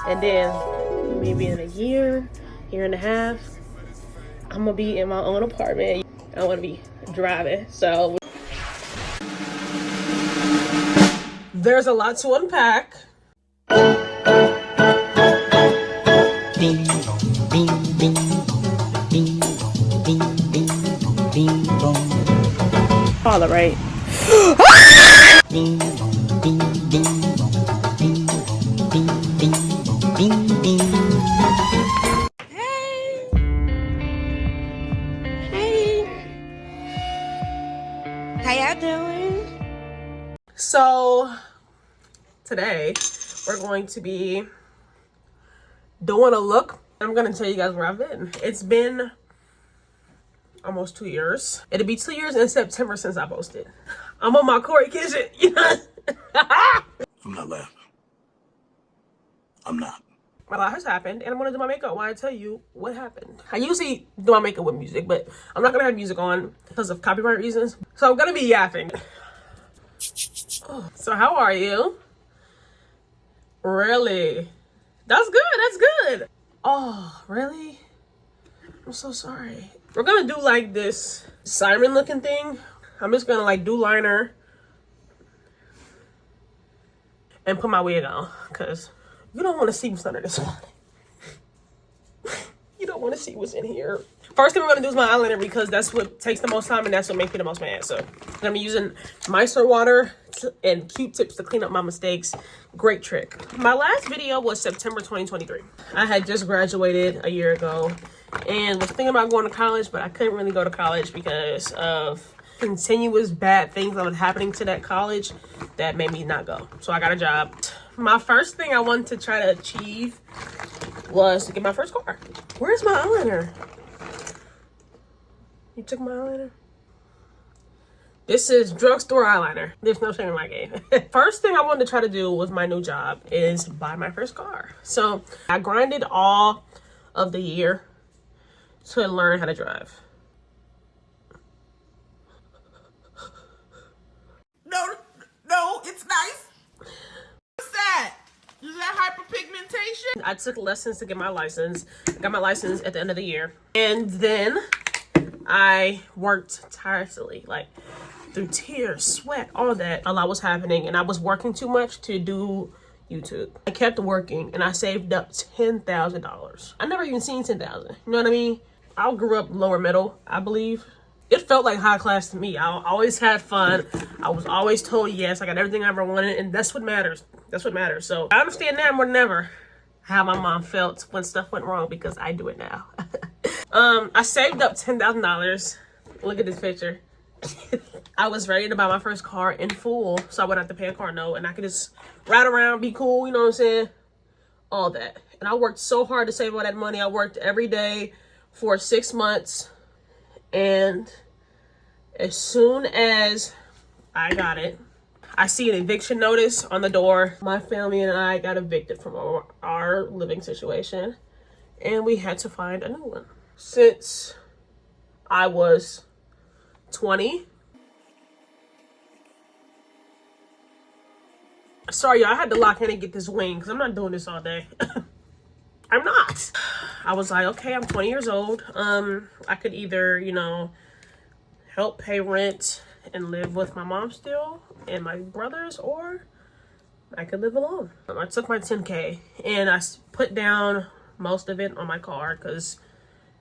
And then maybe in a year and a half, I'm gonna be in my own apartment. I want to be driving. So there's a lot to unpack. Ding dong, ding ding dong, ding dong, ding ding ding dong. Father, right? Ding dong, ding ding dong, ding dong, ding ding dong, ding ding. Hey, hey, how y'all doing? So today we're going to be doing a look. I'm gonna tell you guys where I've been. It's been almost 2 years. It'll be 2 years in September since I posted. I'm on my Corey kitchen, you know. I'm not laughing. I'm not. A lot has happened, and I'm gonna do my makeup while I tell you what happened. I usually do my makeup with music, but I'm not gonna have music on because of copyright reasons. So I'm gonna be yapping. So how are you? Really? That's good, that's good. Oh, really? I'm so sorry. We're gonna do like this siren looking thing. I'm just gonna like do liner and put my wig on because you don't want to see what's under this one. You don't want to see what's in here. First thing we're gonna do is my eyeliner because that's what takes the most time and that's what makes me the most mad. So I'm gonna be using micellar water and Q-tips to clean up my mistakes. Great trick. My last video was September 2023. I had just graduated a year ago and was thinking about going to college, but I couldn't really go to college because of continuous bad things that were happening to that college that made me not go. So I got a job. My first thing I wanted to try to achieve was to get my first car. Where's my eyeliner? You took my eyeliner? This is drugstore eyeliner. There's no shame in my game. First thing I wanted to try to do with my new job is buy my first car. So I grinded all of the year to learn how to drive. No, it's nice. What's that? Is that hyperpigmentation? I took lessons to get my license. I got my license at the end of the year. And then I worked tirelessly, like through tears, sweat, all that. A lot was happening and I was working too much to do YouTube. I kept working and I saved up $10,000. I never even seen 10,000. You know what I mean? I grew up lower middle, I believe. It felt like high class to me. I always had fun. I was always told yes. I got everything I ever wanted, and that's what matters. That's what matters. So I understand now more than ever how my mom felt when stuff went wrong because I do it now. I saved up $10,000. Look at this picture. I was ready to buy my first car in full, so I wouldn't have to pay a car note, and I could just ride around, be cool. You know what I'm saying? All that. And I worked so hard to save all that money. I worked every day for 6 months. And as soon as I got it, I see an eviction notice on the door. My family and I got evicted from our living situation and we had to find a new one. Since I was 20. Sorry, y'all, I had to lock in and get this wing because I'm not doing this all day. I'm not. I was like, okay, I'm 20 years old. I could either, you know, help pay rent and live with my mom still and my brothers, or I could live alone. I took my 10K and I put down most of it on my car because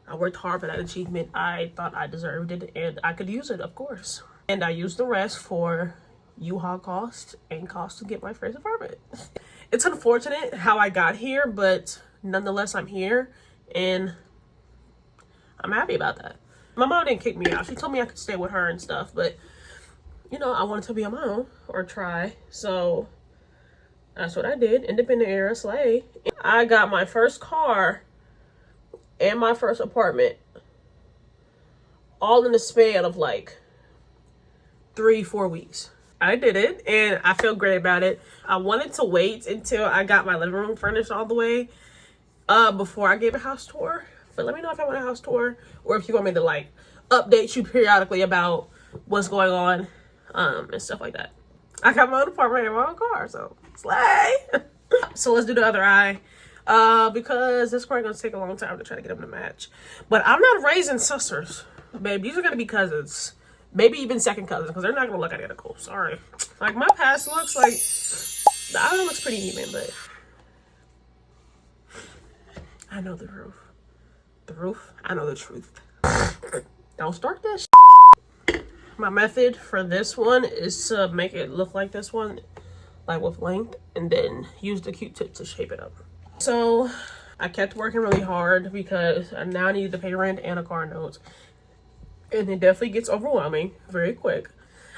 I worked hard for that achievement. I thought I deserved it and I could use it, of course. And I used the rest for U-Haul cost and cost to get my first apartment. It's unfortunate how I got here, but nonetheless, I'm here and I'm happy about that. My mom didn't kick me out. She told me I could stay with her and stuff, but you know, I wanted to be on my own or try. So that's what I did. Independent era slay. I got my first car and my first apartment all in the span of like 3-4 weeks. I did it and I feel great about it. I wanted to wait until I got my living room furnished all the way before I gave a house tour. But let me know if I want a house tour or if you want me to like update you periodically about what's going on and stuff like that. I got my own apartment and my own car, so slay. So let's do the other eye. because this probably gonna take a long time to try to get them to match. But I'm not raising sisters, babe. These are gonna be cousins, maybe even second cousins, because they're not gonna look identical. Sorry. Like my past looks like the island looks pretty even, but I know the roof. The roof. I know the truth. Don't start this. My method for this one is to make it look like this one, like with length, and then use the Q-tip to shape it up. So I kept working really hard because I now needed to pay rent and a car note. And it definitely gets overwhelming very quick.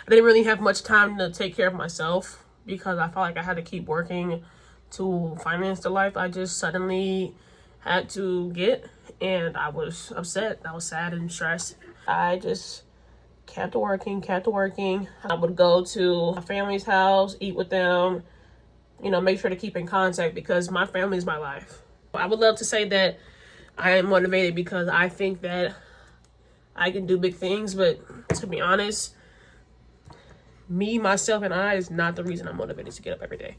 I didn't really have much time to take care of myself because I felt like I had to keep working to finance the life I just suddenly had to get. And I was upset. I was sad and stressed. I just kept working. I would go to my family's house, eat with them, you know, make sure to keep in contact because my family is my life. I would love to say that I am motivated because I think that I can do big things, but to be honest, me, myself, and I is not the reason I'm motivated to get up every day.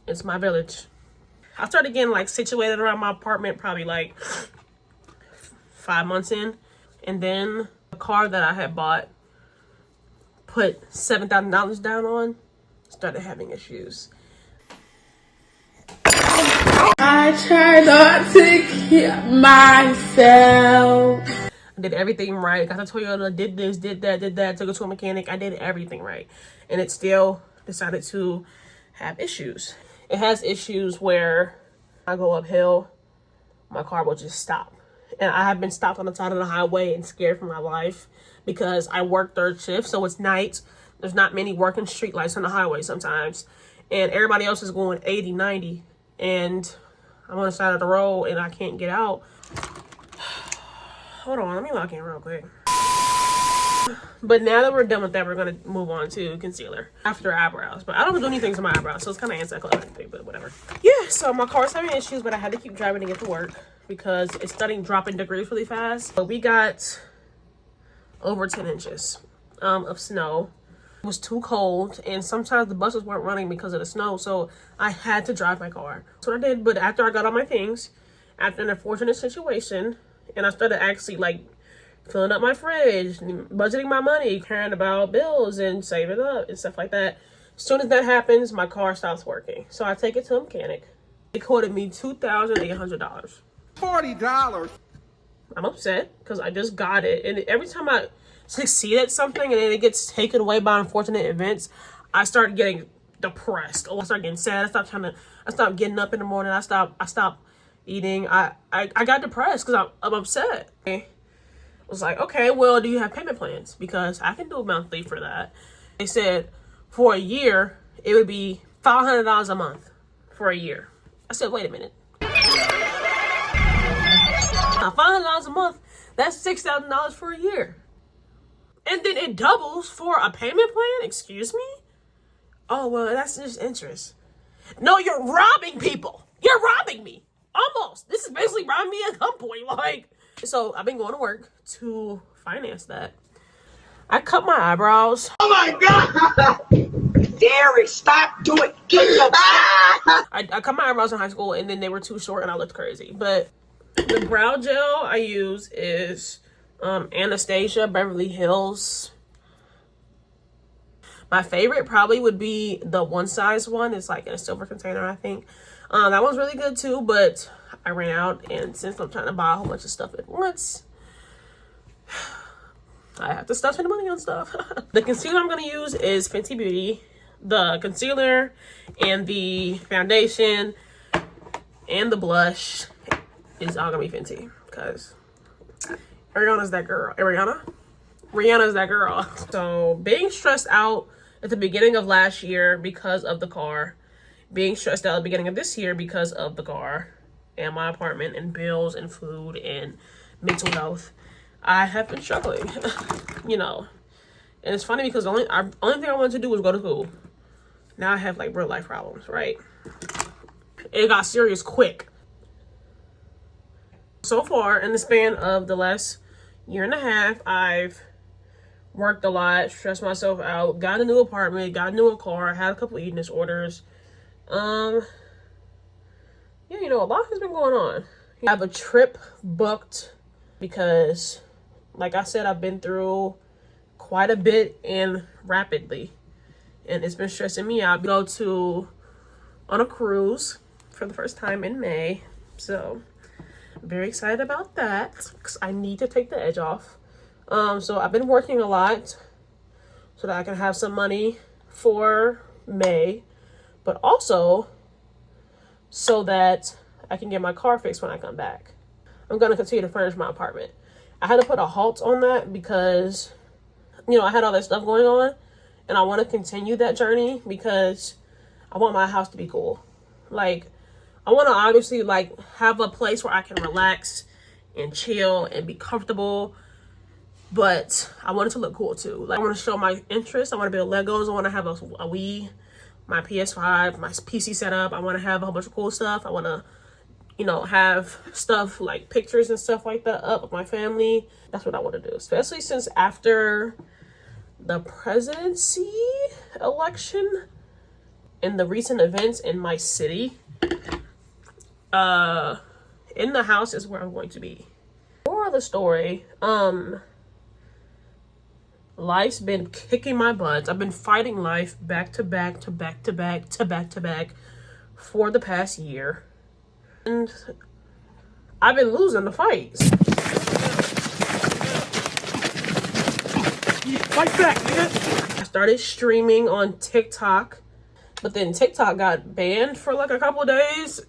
It's my village. I started getting like situated around my apartment probably like 5 months in, and then the car that I had bought, put $7,000 down on, started having issues. I try not to kill myself. I did everything right. Got to Toyota, did this, did that, took it to a mechanic. I did everything right. And it still decided to have issues. It has issues where I go uphill, my car will just stop. And I have been stopped on the side of the highway and scared for my life because I work third shift, so it's night. There's not many working street lights on the highway sometimes. And everybody else is going 80, 90. And I'm on the side of the road and I can't get out. Hold on, let me log in real quick. But now that we're done with that, we're gonna move on to concealer after eyebrows. But I don't do anything to my eyebrows, so it's kind of anticlimactic, but whatever. Yeah, so my car's having issues, but I had to keep driving to get to work because it's starting dropping degrees really fast. But we got over 10 inches of snow. It was too cold, and sometimes the buses weren't running because of the snow, so I had to drive my car. That's what I did. But after I got all my things, after an unfortunate situation, and I started actually like filling up my fridge, budgeting my money, caring about bills and saving up and stuff like that. As soon as that happens, my car stops working. So I take it to a mechanic. It quoted me $2,800. $40. I'm upset because I just got it. And every time I succeed at something and then it gets taken away by unfortunate events, I start getting depressed. I start getting sad. I stop getting up in the morning. I stop eating. I got depressed because I'm upset. I was like, okay, well, do you have payment plans? Because I can do a monthly for that. They said for a year, it would be $500 a month for a year. I said, wait a minute. Now, $500 a month, that's $6,000 for a year. And then it doubles for a payment plan? Excuse me? Oh, well, that's just interest. No, you're robbing people. You're robbing me. Almost. This is basically robbing me at gunpoint. Like, so I've been going to work to finance that. I cut my eyebrows. Oh my God! Derek, stop doing it. Get your I cut my eyebrows in high school and then they were too short and I looked crazy. But the brow gel I use is Anastasia Beverly Hills. My favorite probably would be the one size one. It's like in a silver container, I think. That one's really good too, but I ran out, and since I'm trying to buy a whole bunch of stuff at once, I have to stop spending money on stuff. The concealer I'm going to use is Fenty Beauty. The concealer and the foundation and the blush is all going to be Fenty because Ariana's that girl. Rihanna's that girl. So being stressed out at the beginning of last year because of the car, being stressed out at the beginning of this year because of the car and my apartment and bills and food and mental health, I have been struggling, you know. And it's funny because the only thing I wanted to do was go to school. Now I have like real life problems, right? It got serious quick. So far, in the span of the last year and a half, I've worked a lot, stressed myself out, got a new apartment, got a new car, had a couple eating disorders. Yeah, you know, a lot has been going on. I have a trip booked because, like I said, I've been through quite a bit and rapidly. And it's been stressing me out. Go on a cruise for the first time in May. So I'm very excited about that because I need to take the edge off. So I've been working a lot so that I can have some money for May, but also so that I can get my car fixed when I come back. I'm going to continue to furnish my apartment. I had to put a halt on that because, you know, I had all that stuff going on, and I want to continue that journey because I want my house to be cool. Like, I want to obviously, like, have a place where I can relax and chill and be comfortable, but I want it to look cool too. Like, I want to show my interest. I want to build Legos. I want to have a Wii, my PS5, my PC setup. I want to have a whole bunch of cool stuff. I want to, you know, have stuff like pictures and stuff like that up with my family. That's what I want to do, especially since after the presidency election and the recent events in my city, in the house is where I'm going to be. More of the story, life's been kicking my butt. I've been fighting life back to back to back to back to back to back for the past year. And I've been losing the fights. Fight back, nigga. I started streaming on TikTok, but then TikTok got banned for like a couple days,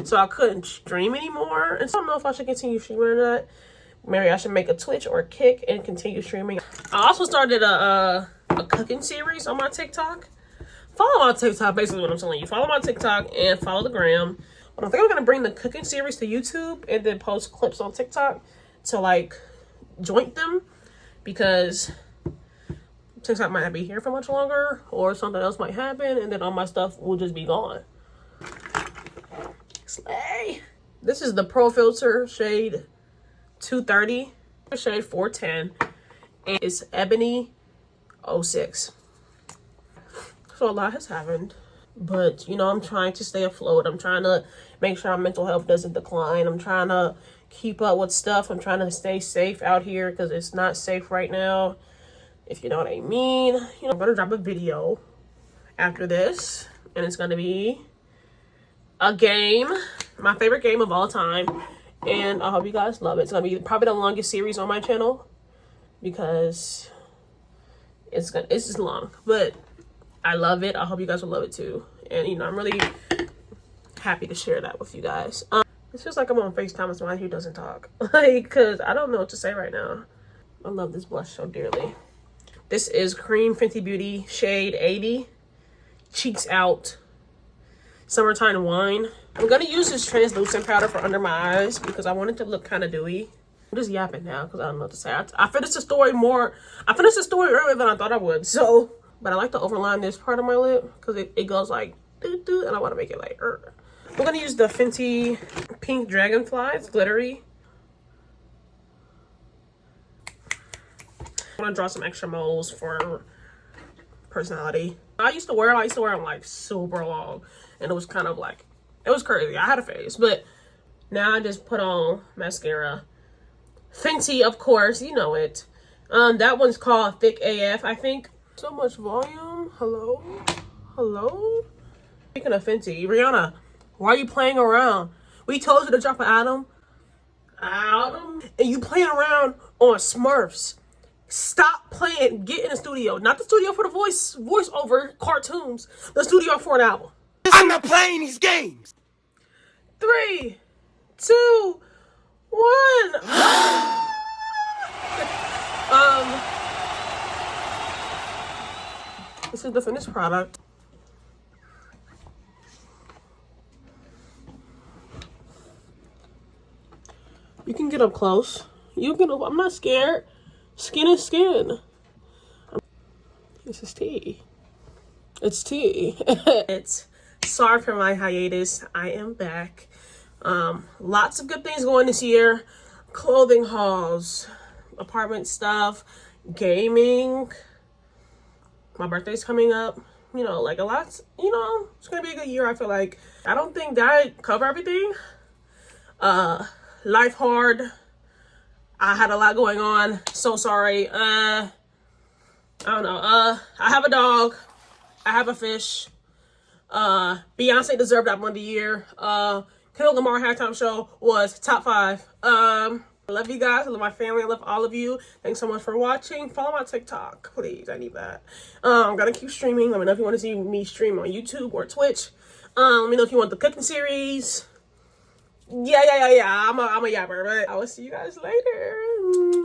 so I couldn't stream anymore. And so I don't know if I should continue streaming or not. Maybe I should make a Twitch or a Kick and continue streaming. I also started a cooking series on my TikTok. Follow my TikTok, basically what I'm telling you. Follow my TikTok and follow the gram. But I think I'm going to bring the cooking series to YouTube and then post clips on TikTok to like joint them, because TikTok might not be here for much longer or something else might happen and then all my stuff will just be gone. Slay. This is the Pro Filter shade 230, shade 410, and it's Ebony 06. So a lot has happened, but you know, I'm trying to stay afloat. I'm trying to make sure our mental health doesn't decline. I'm trying to keep up with stuff. I'm trying to stay safe out here because it's not safe right now, if you know what I mean. You know, I'm gonna drop a video after this, and it's gonna be a game, my favorite game of all time, and I hope you guys love it. It's gonna be probably the longest series on my channel because it's just long, but I love it. I hope you guys will love it too. And you know, I'm really happy to share that with you guys. It feels like I'm on FaceTime with somebody who doesn't talk, like, cause I don't know what to say right now. I love this blush so dearly. This is Cream Fenty Beauty shade 80, Cheeks Out, Summertime Wine. I'm gonna use this translucent powder for under my eyes because I want it to look kind of dewy. I'm just yapping now because I don't know what to say. I finished the story earlier than I thought I would. So, but I like to overline this part of my lip because it goes like doo-doo, and I want to make it like I'm gonna use the Fenty Pink Dragonfly. It's glittery. I want to draw some extra moles for personality. I used to wear them like super long, and it was kind of like, it was crazy. I had a phase, but now I just put on mascara. Fenty, of course, you know it. That one's called Thick AF, I think. So much volume. Hello. Speaking of Fenty, Rihanna, why are you playing around? We told you to drop an album, and you playing around on Smurfs. Stop playing. Get in the studio. Not the studio for the voiceover cartoons. The studio for an album. I'm not playing these games. 3, 2, 1. This is the finished product. You can get up close. I'm not scared. Skin is skin. This is tea. It's tea. Sorry for my hiatus. I am back. Lots of good things going this year. Clothing hauls, apartment stuff, gaming. My birthday's coming up. you know, like a lot, you know, it's gonna be a good year. I feel like I don't think that I cover everything. Life hard. I had a lot going on. So sorry. I don't know. I have a dog. I have a fish. Beyonce deserved Album of the Year. Kendrick Lamar halftime show was top 5. I love you guys. I love my family. I love all of you. Thanks so much for watching. Follow my TikTok, please. I need that. I'm gonna keep streaming. Let me know if you want to see me stream on YouTube or Twitch. Let me know if you want the cooking series. Yeah. I'm a yapper, but I will see you guys later.